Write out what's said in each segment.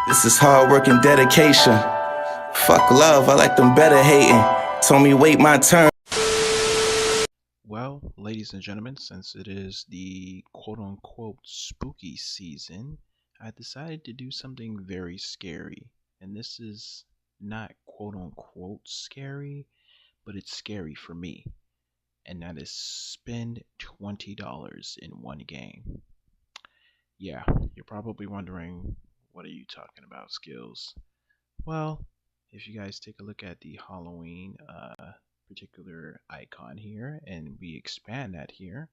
This is hard work and dedication. Fuck love, I like them better hating. Told me wait my turn. Well, ladies and gentlemen, since it is the quote-unquote spooky season, I decided to do something very scary. And this is not quote-unquote scary, but it's scary for me. And that is spend $20 in one game. Yeah, you're probably wondering, what are you talking about, Skills? Well, if you guys take a look at the Halloween particular icon here and we expand that here,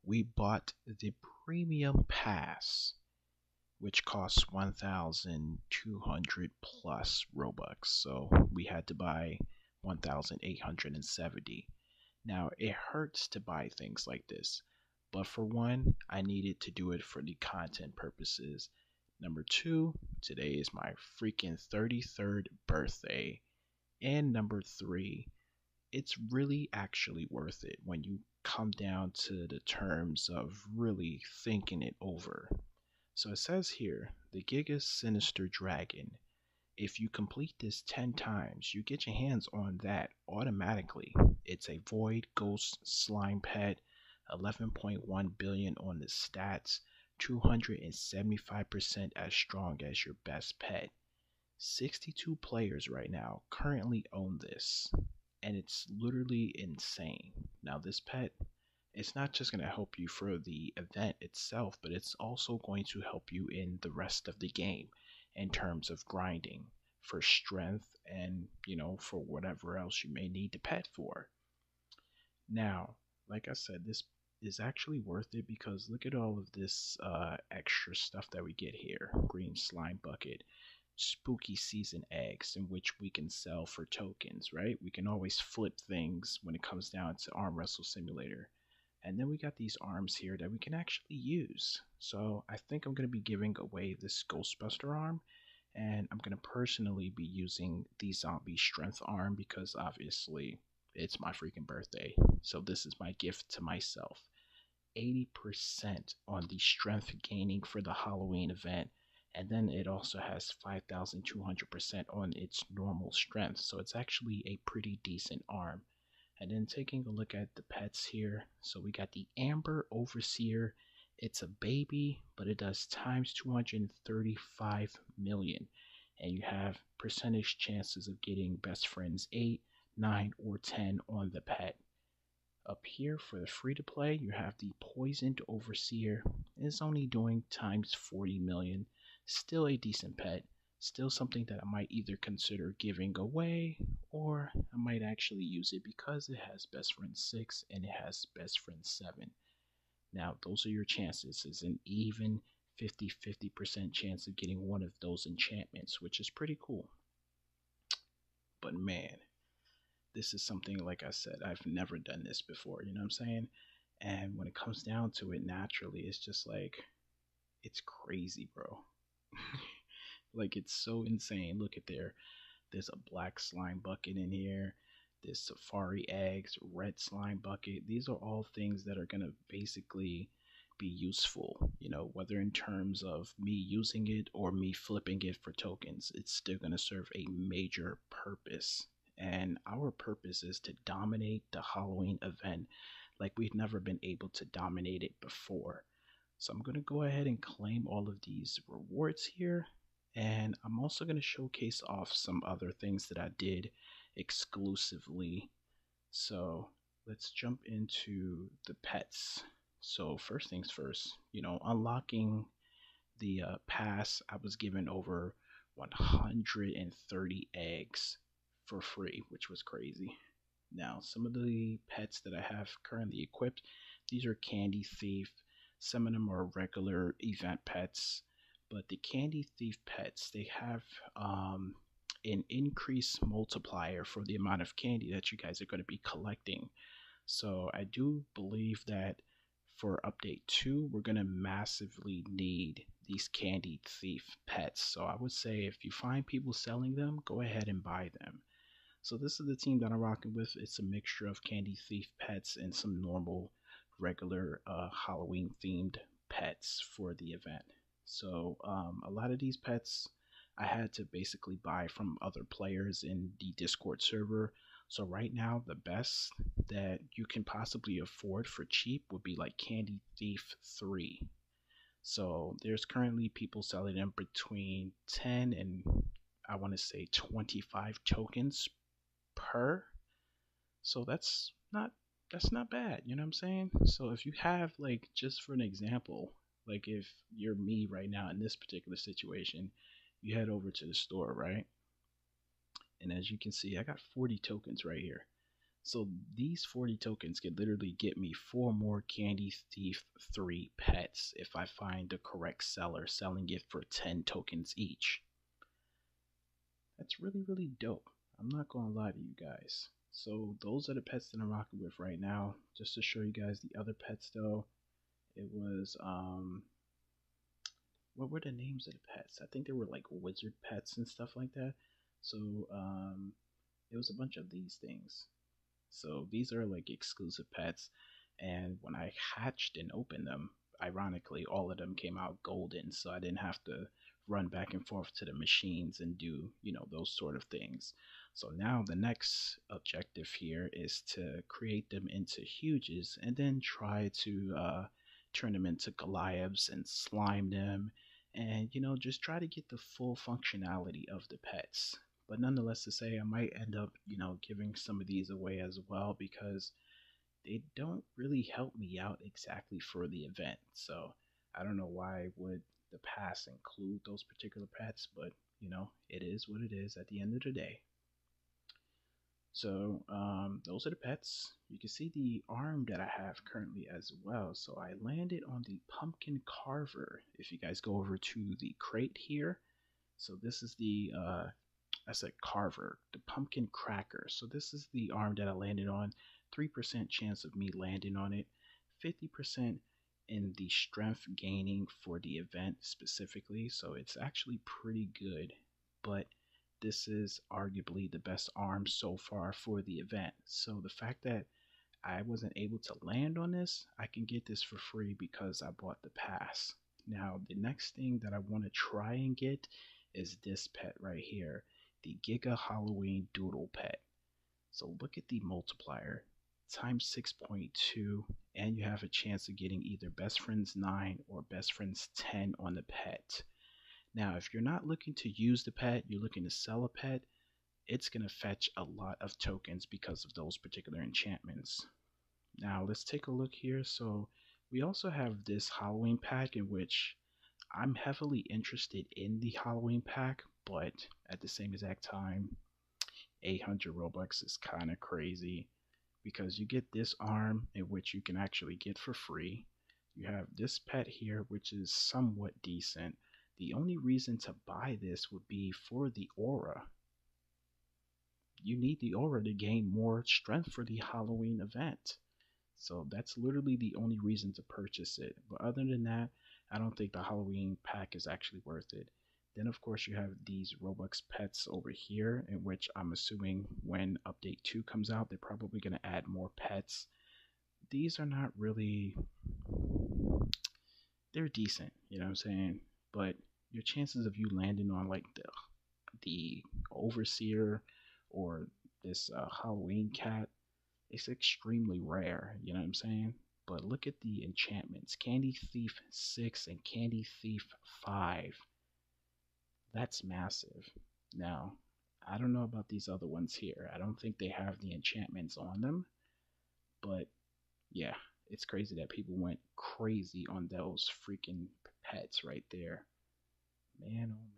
we bought the premium pass, which costs 1,200 plus robux. So we had to buy 1,870. Now it hurts to buy things like this, but for one, I needed to do it for the content purposes. Number two, today is my freaking 33rd birthday. And number three, it's really actually worth it when you come down to the terms of really thinking it over. So it says here, the Giga Sinister Dragon. If you complete this 10 times, you get your hands on that automatically. It's a Void Ghost Slime Pet, 11.1 billion on the stats, 275% as strong as your best pet. 62 players right now currently own this, and it's literally insane. Now this pet, it's not just going to help you for the event itself, but it's also going to help you in the rest of the game in terms of grinding for strength and, for whatever else you may need the pet for. Now, like I said, this is actually worth it because look at all of this extra stuff that we get here. Green slime bucket, spooky season eggs, in which we can sell for tokens, right? We can always flip things when it comes down to Arm Wrestle Simulator. And then we got these arms here that we can actually use. So I think I'm going to be giving away this Ghostbuster arm, and I'm going to personally be using the zombie strength arm because obviously it's my freaking birthday. So this is my gift to myself. 80% on the strength gaining for the Halloween event. And then it also has 5,200% on its normal strength. So it's actually a pretty decent arm. And then taking a look at the pets here. So we got the Amber Overseer. It's a baby, but it does times 235 million. And you have percentage chances of getting best friends 8, 9, or 10 on the pet. Up here for the free to play, you have the Poisoned Overseer. It's only doing times 40 million. Still a decent pet. Still something that I might either consider giving away, or I might actually use it because it has best friend 6 and it has best friend 7. Now those are your chances. It's an even 50% chance of getting one of those enchantments, which is pretty cool. But man, this is something, like I said, I've never done this before, you know what I'm saying? And when it comes down to it, naturally, it's just like, it's crazy, bro. Like, it's so insane. Look at there's a black slime bucket in here. There's safari eggs, red slime bucket. These are all things that are going to basically be useful, whether in terms of me using it or me flipping it for tokens. It's still going to serve a major purpose. And our purpose is to dominate the Halloween event like we've never been able to dominate it before. So I'm going to go ahead and claim all of these rewards here. And I'm also going to showcase off some other things that I did exclusively. So let's jump into the pets. So first things first, unlocking the pass, I was given over 130 eggs for free, which was crazy. Now, some of the pets that I have currently equipped, these are Candy Thief. Some of them are regular event pets, but the Candy Thief pets, they have an increased multiplier for the amount of candy that you guys are going to be collecting. So I do believe that for update 2, we're going to massively need these Candy Thief pets. So I would say if you find people selling them, go ahead and buy them. So this is the team that I'm rocking with. It's a mixture of Candy Thief pets and some normal, regular Halloween themed pets for the event. So a lot of these pets I had to basically buy from other players in the Discord server. So right now, the best that you can possibly afford for cheap would be like Candy Thief 3. So there's currently people selling them between 10 and I want to say 25 tokens per. So that's not bad, you know what I'm saying? So if you have, like, just for an example, like if you're me right now in this particular situation, you head over to the store, right? And as you can see, I got 40 tokens right here. So these 40 tokens could literally get me 4 more Candy Thief 3 pets if I find the correct seller selling it for 10 tokens each. That's really, really dope. I'm not gonna lie to you guys. So those are the pets that I'm rocking with right now. Just to show you guys the other pets though, it was what were the names of the pets? I think they were like wizard pets and stuff like that. So it was a bunch of these things. So these are like exclusive pets, and when I hatched and opened them, ironically, all of them came out golden, so I didn't have to run back and forth to the machines and do, those sort of things. So now the next objective here is to create them into huges and then try to turn them into Goliaths and slime them and, just try to get the full functionality of the pets. But nonetheless, to say, I might end up, giving some of these away as well because they don't really help me out exactly for the event. So I don't know why would the pass include those particular pets, but it is what it is at the end of the day. So those are the pets. You can see the arm that I have currently as well. So I landed on the pumpkin carver. If you guys go over to the crate here, so this is the I said carver, the pumpkin cracker. So this is the arm that I landed on. 3% chance of me landing on it, 50% in the strength gaining for the event specifically. So it's actually pretty good, but this is arguably the best arm so far for the event. So the fact that I wasn't able to land on this, I can get this for free because I bought the pass. Now, the next thing that I want to try and get is this pet right here, the Giga Halloween Doodle pet. So look at the multiplier, times 6.2, and you have a chance of getting either best friends 9 or best friends 10 on the pet. Now, if you're not looking to use the pet, you're looking to sell a pet, it's going to fetch a lot of tokens because of those particular enchantments. Now, let's take a look here. So we also have this Halloween pack in which I'm heavily interested in the Halloween pack, but at the same exact time, 800 Robux is kind of crazy because you get this arm in which you can actually get for free. You have this pet here, which is somewhat decent. The only reason to buy this would be for the aura. You need the aura to gain more strength for the Halloween event. So that's literally the only reason to purchase it. But other than that, I don't think the Halloween pack is actually worth it. Then of course you have these Robux pets over here, in which I'm assuming when update 2 comes out, they're probably going to add more pets. These are not really, they're decent, you know what I'm saying? But your chances of you landing on like the overseer or this Halloween cat, it's extremely rare, you know what I'm saying? But look at the enchantments, Candy Thief 6 and Candy Thief 5. That's massive. Now, I don't know about these other ones here. I don't think they have the enchantments on them. But yeah, it's crazy that people went crazy on those freaking pets right there. Man, oh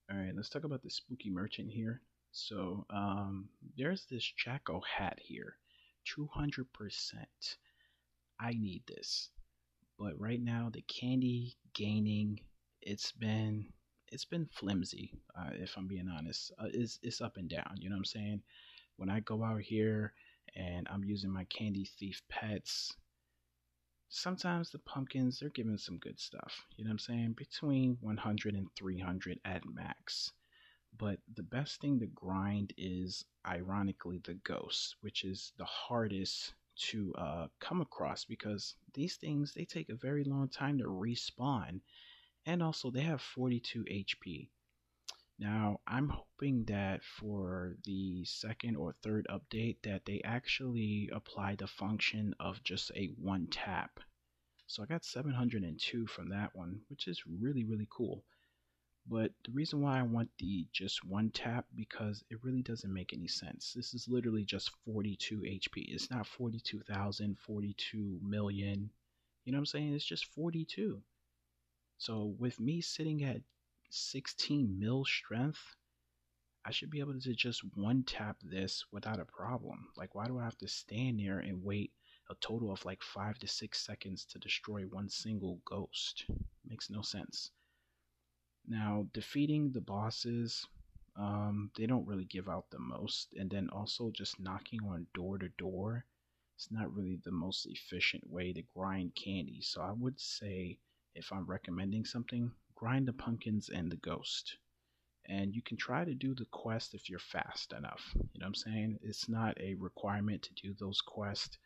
man. Alright, let's talk about the spooky merchant here. So, there's this Jacko hat here. 200%. I need this. But right now, the candy gaining, it's been flimsy, if I'm being honest. It's up and down, you know what I'm saying? When I go out here and I'm using my Candy Thief pets, sometimes the pumpkins, they're giving some good stuff, you know what I'm saying? Between 100 and 300 at max. But the best thing to grind is, ironically, the ghosts, which is the hardest to come across because these things, they take a very long time to respawn. And also, they have 42 HP. Now, I'm hoping that for the second or third update that they actually apply the function of just a one tap. So I got 702 from that one, which is really, really cool. But the reason why I want the just one tap, because it really doesn't make any sense. This is literally just 42 HP. It's not 42,000, 42 million. You know what I'm saying? It's just 42. So with me sitting at 16 mil strength, I should be able to just one tap this without a problem. Like, why do I have to stand there and wait a total of like 5 to 6 seconds to destroy one single ghost? Makes no sense. Now, defeating the bosses, they don't really give out the most. And then also just knocking on door to door, it's not really the most efficient way to grind candy. So I would say, if I'm recommending something, grind the pumpkins and the ghost. And you can try to do the quest if you're fast enough. You know what I'm saying? It's not a requirement to do those quests,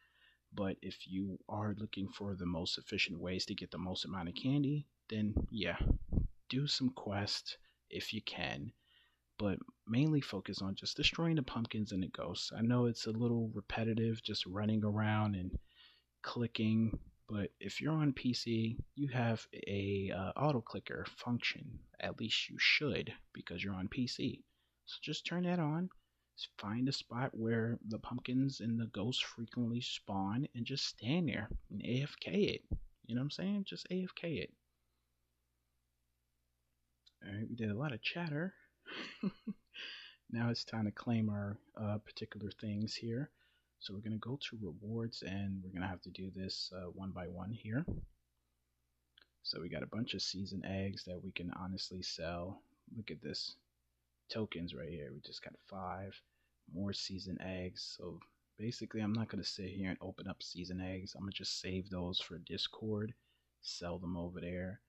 but if you are looking for the most efficient ways to get the most amount of candy, then yeah, do some quests if you can, but mainly focus on just destroying the pumpkins and the ghosts. I know it's a little repetitive just running around and clicking, but if you're on PC, you have a auto clicker function. At least you should, because you're on PC. So just turn that on. Find a spot where the pumpkins and the ghosts frequently spawn and just stand there and AFK it. You know what I'm saying? Just AFK it. Alright, we did a lot of chatter. Now it's time to claim our particular things here. So we're going to go to rewards, and we're going to have to do this one by one here. So we got a bunch of season eggs that we can honestly sell. Look at this. Tokens right here. We just got 5 more season eggs. So basically, I'm not going to sit here and open up season eggs. I'm going to just save those for Discord, sell them over there.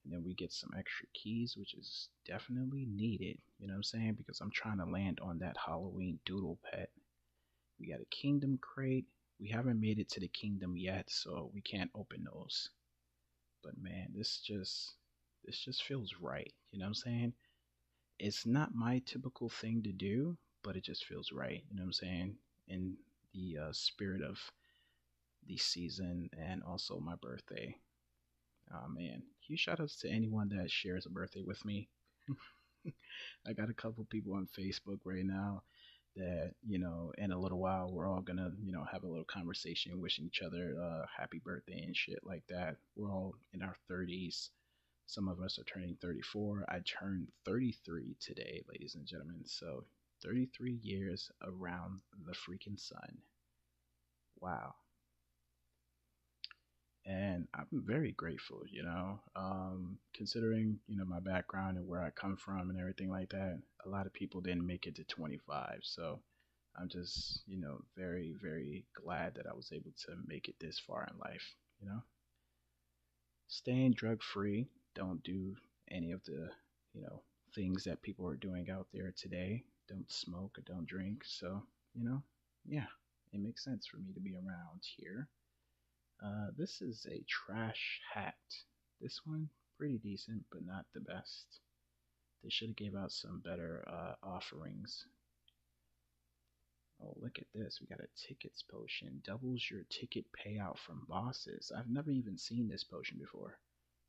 And then we get some extra keys, which is definitely needed. You know what I'm saying? Because I'm trying to land on that Halloween doodle pet. We got a kingdom crate. We haven't made it to the kingdom yet, so we can't open those. But man, this just feels right. You know what I'm saying? It's not my typical thing to do, but it just feels right. You know what I'm saying? In the spirit of the season and also my birthday. Oh man, huge shout outs to anyone that shares a birthday with me. I got a couple people on Facebook right now that, you know, in a little while we're all gonna, you know, have a little conversation wishing each other happy birthday and shit like that. We're all in our 30s. Some of us are turning 34. I turned 33 today, ladies and gentlemen. So 33 years around the freaking sun. Wow. And I'm very grateful, you know, considering, you know, my background and where I come from and everything like that. A lot of people didn't make it to 25, so I'm just, you know, very, very glad that I was able to make it this far in life, you know. Staying drug free, don't do any of the, you know, things that people are doing out there today. Don't smoke or don't drink, so, you know, yeah, it makes sense for me to be around here. This is a trash hat. This one, pretty decent, but not the best. They should have gave out some better offerings. Oh, look at this. We got a tickets potion. Doubles your ticket payout from bosses. I've never even seen this potion before.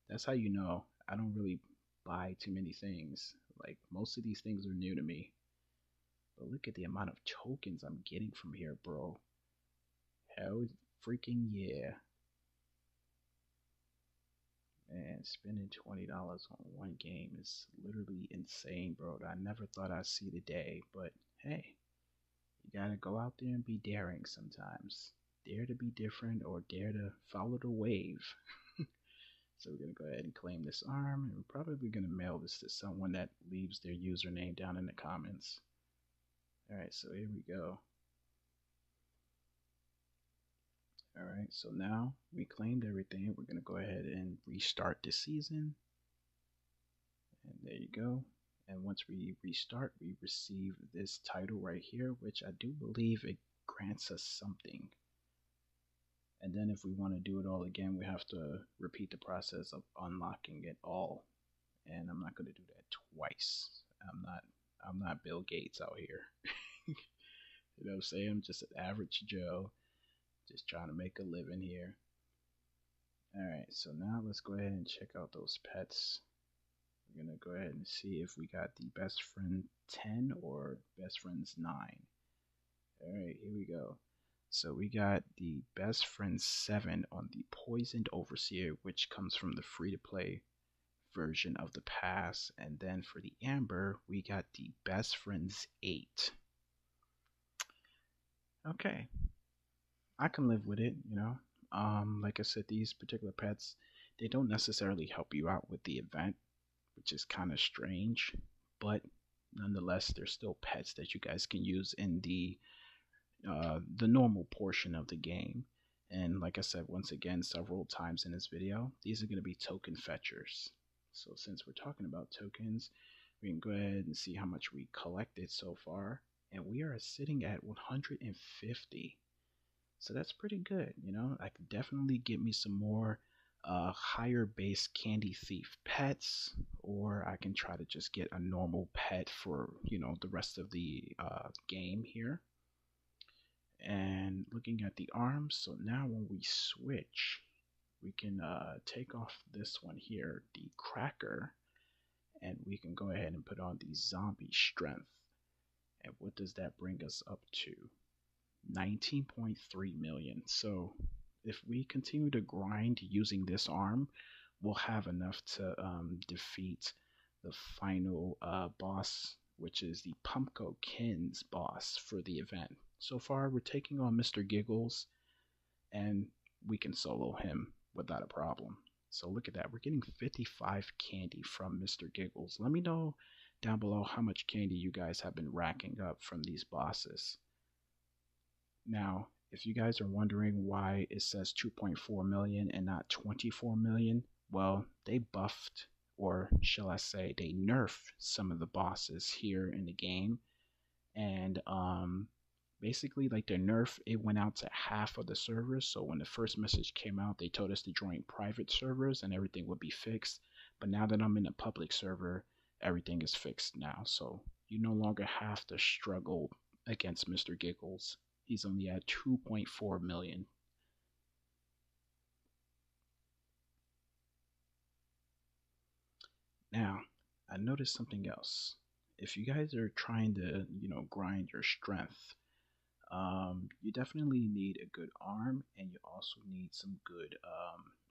That's how you know I don't really buy too many things. Like, most of these things are new to me. But look at the amount of tokens I'm getting from here, bro. Hell freaking yeah. Man, spending $20 on one game is literally insane, bro. I never thought I'd see the day, but hey, you gotta go out there and be daring sometimes. Dare to be different or dare to follow the wave. So we're gonna go ahead and claim this arm, and we're probably gonna mail this to someone that leaves their username down in the comments. Alright, so here we go. Alright, so now we claimed everything. We're going to go ahead and restart the season. And there you go. And once we restart, we receive this title right here, which I do believe it grants us something. And then if we want to do it all again, we have to repeat the process of unlocking it all. And I'm not going to do that twice. I'm not Bill Gates out here. You know what I'm saying? I'm just an average Joe, just trying to make a living here. Alright, so now let's go ahead and check out those pets. We're going to go ahead and see if we got the best friend 10 or best friends 9. Alright, here we go. So we got the best friend 7 on the Poisoned Overseer, which comes from the free-to-play version of the pass. And then for the Amber, we got the best friends 8. Okay, I can live with it, you know. Like I said, these particular pets, they don't necessarily help you out with the event, which is kind of strange, but nonetheless, they're still pets that you guys can use in the normal portion of the game. And like I said, once again, several times in this video, these are going to be token fetchers. So since we're talking about tokens, we can go ahead and see how much we collected so far. And we are sitting at 150. So that's pretty good. You know, I could definitely get me some more higher base Candy Thief pets, or I can try to just get a normal pet for, you know, the rest of the game here. And looking at the arms, so now when we switch, we can take off this one here, the Cracker, and we can go ahead and put on the Zombie Strength. And what does that bring us up to? 19.3 million. So if we continue to grind using this arm, we'll have enough to defeat the final boss, which is the Pumpkins boss for the event. So far, we're taking on Mr. Giggles, and we can solo him without a problem. So look at that. We're getting 55 candy from Mr. Giggles. Let me know down below how much candy you guys have been racking up from these bosses. Now, if you guys are wondering why it says 2.4 million and not 24 million, well, they buffed, or shall I say, they nerfed some of the bosses here in the game. And basically, like their nerf, it went out to half of the servers. So when the first message came out, they told us to join private servers and everything would be fixed. But now that I'm in a public server, everything is fixed now. So you no longer have to struggle against Mr. Giggles. He's only at 2.4 million. Now, I noticed something else. If you guys are trying to, you know, grind your strength, you definitely need a good arm, and you also need some good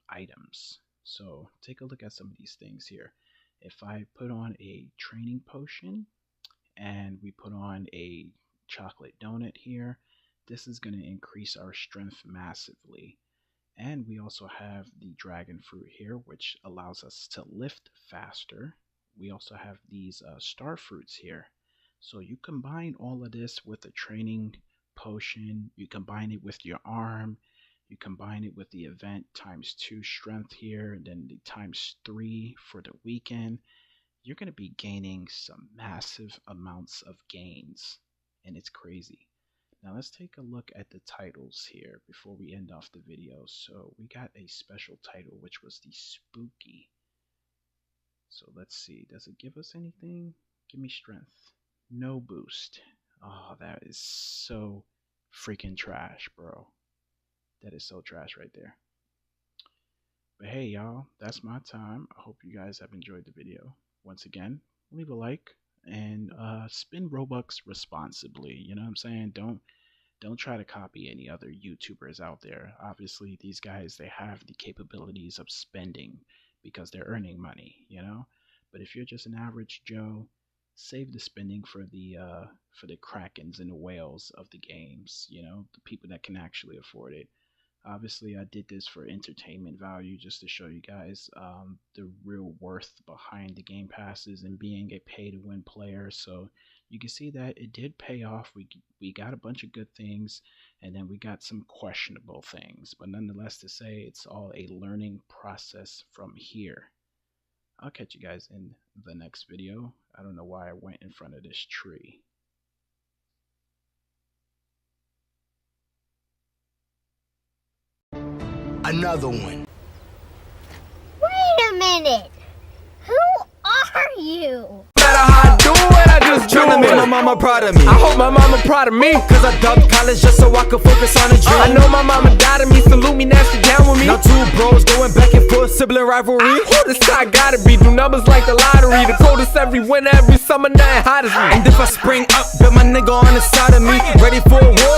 items. So take a look at some of these things here. If I put on a training potion, and we put on a chocolate donut here, this is going to increase our strength massively. And we also have the dragon fruit here, which allows us to lift faster. We also have these star fruits here. So you combine all of this with a training potion, you combine it with your arm, you combine it with the event ×2 strength here, and then the ×3 for the weekend, you're going to be gaining some massive amounts of gains, and it's crazy. Now let's take a look at the titles here before we end off the video. So we got a special title, which was the Spooky. So let's see, does it give us anything? Give me strength. No boost. Oh, that is so freaking trash, bro. That is so trash right there. But hey, y'all, that's my time. I hope you guys have enjoyed the video. Once again, leave a like and spend Robux responsibly. You know what I'm saying? Don't try to copy any other YouTubers out there. Obviously, these guys, they have the capabilities of spending because they're earning money, you know? But if you're just an average Joe, save the spending for the Krakens and the whales of the games, you know, the people that can actually afford it. Obviously, I did this for entertainment value, just to show you guys the real worth behind the game passes and being a pay-to-win player. So you can see that it did pay off. We got a bunch of good things, and then we got some questionable things. But nonetheless, to say it's all a learning process from here. I'll catch you guys in the next video. I don't know why I went in front of this tree. another one. Wait a minute. Who are you? Matter how I do it, I just tryna make my mama proud of me. I hope my mama proud of me, cause I dubbed college just so I could focus on a dream. I know my mama died of me, salute me, nasty down with me. Now two bros going back and forth, sibling rivalry. Who this guy gotta be, do numbers like the lottery. The coldest every winter, every summer, nothing hot as me. And if I spring up, bet my nigga on the side of me, ready for a war.